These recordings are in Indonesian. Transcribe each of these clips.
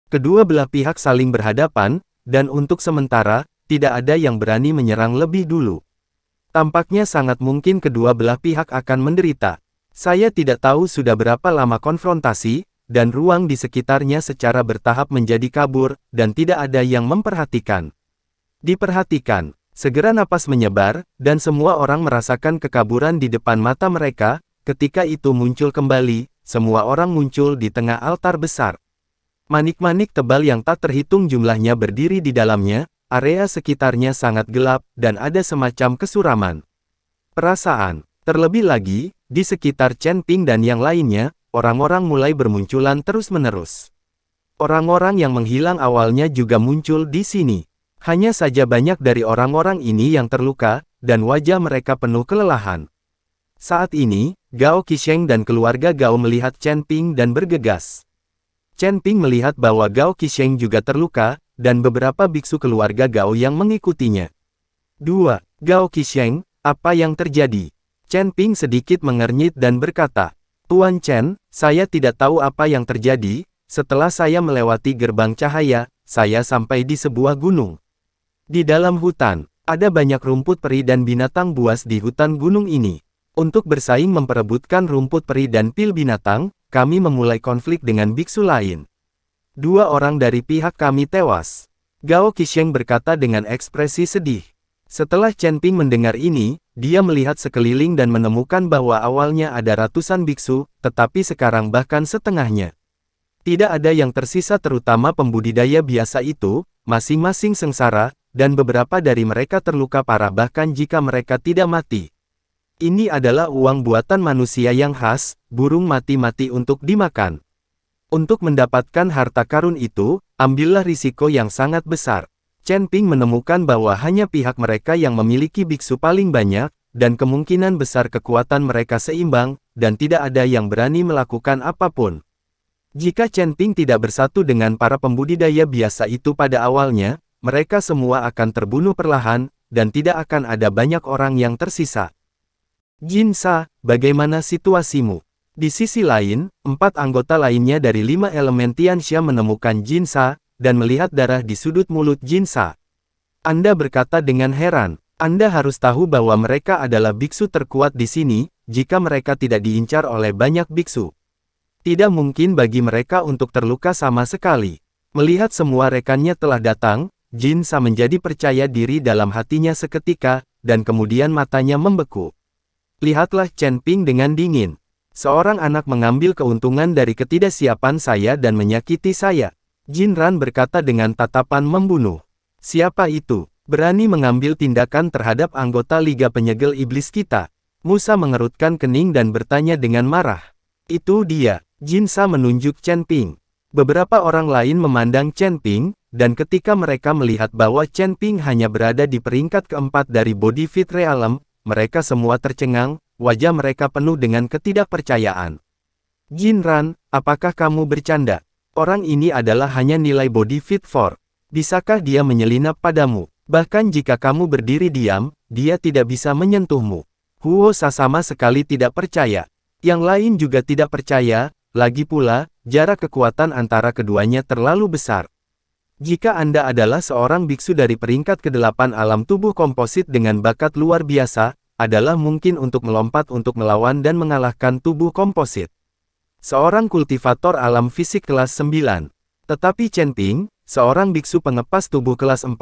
Kedua belah pihak saling berhadapan, dan untuk sementara, tidak ada yang berani menyerang lebih dulu. Tampaknya sangat mungkin kedua belah pihak akan menderita. Saya tidak tahu sudah berapa lama konfrontasi, dan ruang di sekitarnya secara bertahap menjadi kabur, dan tidak ada yang memperhatikan. Diperhatikan, segera napas menyebar, dan semua orang merasakan kekaburan di depan mata mereka. Ketika itu muncul kembali, semua orang muncul di tengah altar besar. Manik-manik tebal yang tak terhitung jumlahnya berdiri di dalamnya, area sekitarnya sangat gelap, dan ada semacam kesuraman. Perasaan, terlebih lagi, di sekitar Chen Ping dan yang lainnya, orang-orang mulai bermunculan terus-menerus. Orang-orang yang menghilang awalnya juga muncul di sini. Hanya saja banyak dari orang-orang ini yang terluka, dan wajah mereka penuh kelelahan. Saat ini, Gao Qisheng dan keluarga Gao melihat Chen Ping dan bergegas. Chen Ping melihat bahwa Gao Qisheng juga terluka, dan beberapa biksu keluarga Gao yang mengikutinya. 2. Gao Qisheng, apa yang terjadi? Chen Ping sedikit mengernyit dan berkata, Tuan Chen, saya tidak tahu apa yang terjadi. Setelah saya melewati gerbang cahaya, saya sampai di sebuah gunung. Di dalam hutan, ada banyak rumput peri dan binatang buas di hutan gunung ini. Untuk bersaing memperebutkan rumput peri dan pil binatang, kami memulai konflik dengan biksu lain. 2 orang dari pihak kami tewas. Gao Qisheng berkata dengan ekspresi sedih. Setelah Chen Ping mendengar ini, dia melihat sekeliling dan menemukan bahwa awalnya ada ratusan biksu, tetapi sekarang bahkan setengahnya. Tidak ada yang tersisa terutama pembudidaya biasa itu, masing-masing sengsara, dan beberapa dari mereka terluka parah bahkan jika mereka tidak mati. Ini adalah uang buatan manusia yang khas, burung mati-mati untuk dimakan. Untuk mendapatkan harta karun itu, ambillah risiko yang sangat besar. Chen Ping menemukan bahwa hanya pihak mereka yang memiliki biksu paling banyak, dan kemungkinan besar kekuatan mereka seimbang, dan tidak ada yang berani melakukan apapun. Jika Chen Ping tidak bersatu dengan para pembudidaya biasa itu pada awalnya, mereka semua akan terbunuh perlahan, dan tidak akan ada banyak orang yang tersisa. Jin Sa, bagaimana situasimu? Di sisi lain, 4 anggota lainnya dari 5 elemen Tianxia menemukan Jin Sa, dan melihat darah di sudut mulut Jin Sa. Anda berkata dengan heran, Anda harus tahu bahwa mereka adalah biksu terkuat di sini, jika mereka tidak diincar oleh banyak biksu. Tidak mungkin bagi mereka untuk terluka sama sekali. Melihat semua rekannya telah datang, Jin Sa menjadi percaya diri dalam hatinya seketika, dan kemudian matanya membeku. Lihatlah Chen Ping dengan dingin. Seorang anak mengambil keuntungan dari ketidaksiapan saya dan menyakiti saya. Jin Ran berkata dengan tatapan membunuh. Siapa itu? Berani mengambil tindakan terhadap anggota Liga Penyegel Iblis kita? Musa mengerutkan kening dan bertanya dengan marah. Itu dia. Jin Sa menunjuk Chen Ping. Beberapa orang lain memandang Chen Ping, dan ketika mereka melihat bahwa Chen Ping hanya berada di peringkat keempat dari Body Fit Realm, mereka semua tercengang, wajah mereka penuh dengan ketidakpercayaan. Jin Ran, apakah kamu bercanda? Orang ini adalah hanya nilai Body Fit 4. Bisakah dia menyelinap padamu? Bahkan jika kamu berdiri diam, dia tidak bisa menyentuhmu. Huo Sa sama sekali tidak percaya. Yang lain juga tidak percaya, lagi pula, jarak kekuatan antara keduanya terlalu besar. Jika Anda adalah seorang biksu dari peringkat ke-8 alam tubuh komposit dengan bakat luar biasa, adalah mungkin untuk melompat untuk melawan dan mengalahkan tubuh komposit. Seorang kultivator alam fisik kelas 9. Tetapi Chen Ping, seorang biksu pengepas tubuh kelas 4,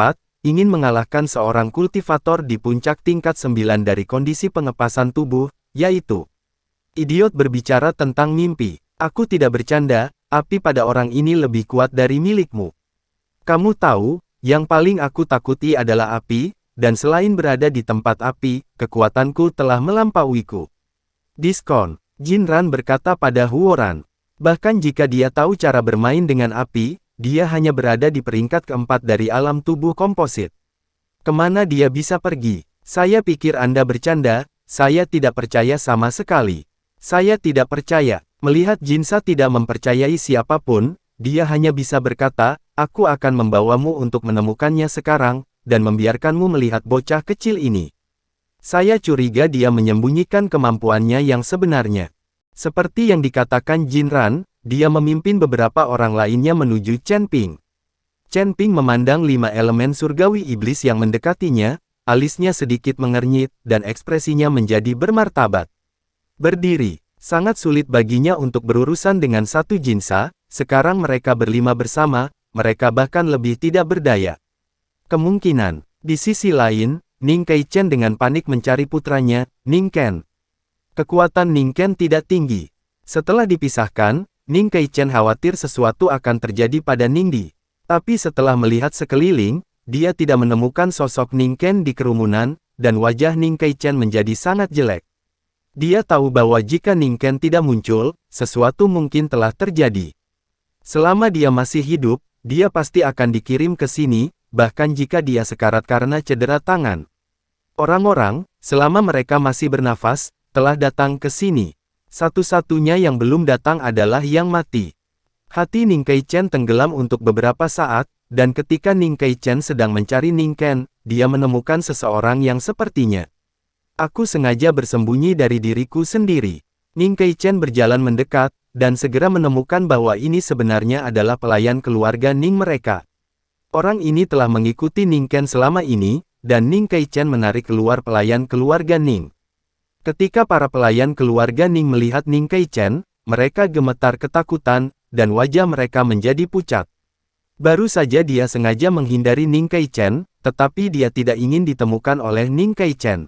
ingin mengalahkan seorang kultivator di puncak tingkat 9 dari kondisi pengepasan tubuh, yaitu idiot berbicara tentang mimpi. Aku tidak bercanda, api pada orang ini lebih kuat dari milikmu. Kamu tahu, yang paling aku takuti adalah api, dan selain berada di tempat api, kekuatanku telah melampauiku. Diskon, Jin Ran berkata pada Huo Ran. Bahkan jika dia tahu cara bermain dengan api, dia hanya berada di peringkat keempat dari alam tubuh komposit. Kemana dia bisa pergi? Saya pikir Anda bercanda, saya tidak percaya sama sekali. Saya tidak percaya. Melihat Jin Sa tidak mempercayai siapapun, dia hanya bisa berkata, aku akan membawamu untuk menemukannya sekarang, dan membiarkanmu melihat bocah kecil ini. Saya curiga dia menyembunyikan kemampuannya yang sebenarnya. Seperti yang dikatakan Jin Ran, dia memimpin beberapa orang lainnya menuju Chen Ping. Chen Ping memandang 5 elemen surgawi iblis yang mendekatinya, alisnya sedikit mengernyit, dan ekspresinya menjadi bermartabat. Berdiri, sangat sulit baginya untuk berurusan dengan satu jinsa, sekarang mereka berlima bersama, mereka bahkan lebih tidak berdaya. Kemungkinan, di sisi lain, Ning Kaichen dengan panik mencari putranya, Ning Ken. Kekuatan Ning Ken tidak tinggi. Setelah dipisahkan, Ning Kaichen khawatir sesuatu akan terjadi pada Ningdi. Tapi setelah melihat sekeliling, dia tidak menemukan sosok Ning Ken di kerumunan, dan wajah Ning Kaichen menjadi sangat jelek. Dia tahu bahwa jika Ning Ken tidak muncul, sesuatu mungkin telah terjadi. Selama dia masih hidup, dia pasti akan dikirim ke sini, bahkan jika dia sekarat karena cedera tangan. Orang-orang, selama mereka masih bernafas, telah datang ke sini. Satu-satunya yang belum datang adalah yang mati. Hati Ning Kaichen tenggelam untuk beberapa saat, dan ketika Ning Kaichen sedang mencari Ning Ken, dia menemukan seseorang yang sepertinya. Aku sengaja bersembunyi dari diriku sendiri. Ning Kaichen berjalan mendekat, dan segera menemukan bahwa ini sebenarnya adalah pelayan keluarga Ning mereka. Orang ini telah mengikuti Ning Ken selama ini, dan Ning Kaichen menarik keluar pelayan keluarga Ning. Ketika para pelayan keluarga Ning melihat Ning Kaichen, mereka gemetar ketakutan, dan wajah mereka menjadi pucat. Baru saja dia sengaja menghindari Ning Kaichen, tetapi dia tidak ingin ditemukan oleh Ning Kaichen.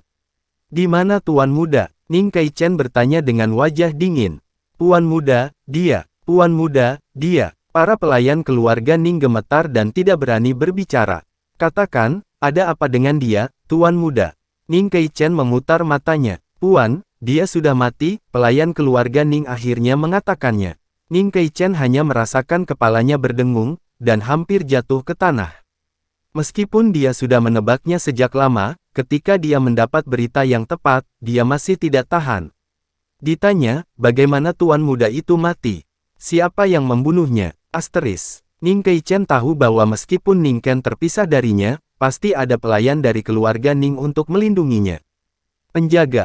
"Di mana Tuan Muda?" Ning Kaichen bertanya dengan wajah dingin. "Puan Muda, dia. Puan Muda, dia." Para pelayan keluarga Ning gemetar dan tidak berani berbicara. "Katakan, ada apa dengan dia, Tuan Muda?" Ning Kaichen memutar matanya. "Puan, dia sudah mati," pelayan keluarga Ning akhirnya mengatakannya. Ning Kaichen hanya merasakan kepalanya berdengung, dan hampir jatuh ke tanah. Meskipun dia sudah menebaknya sejak lama, ketika dia mendapat berita yang tepat, dia masih tidak tahan. Ditanya, bagaimana Tuan Muda itu mati? Siapa yang membunuhnya? Ning Kaichen tahu bahwa meskipun Ning Ken terpisah darinya, pasti ada pelayan dari keluarga Ning untuk melindunginya. Penjaga.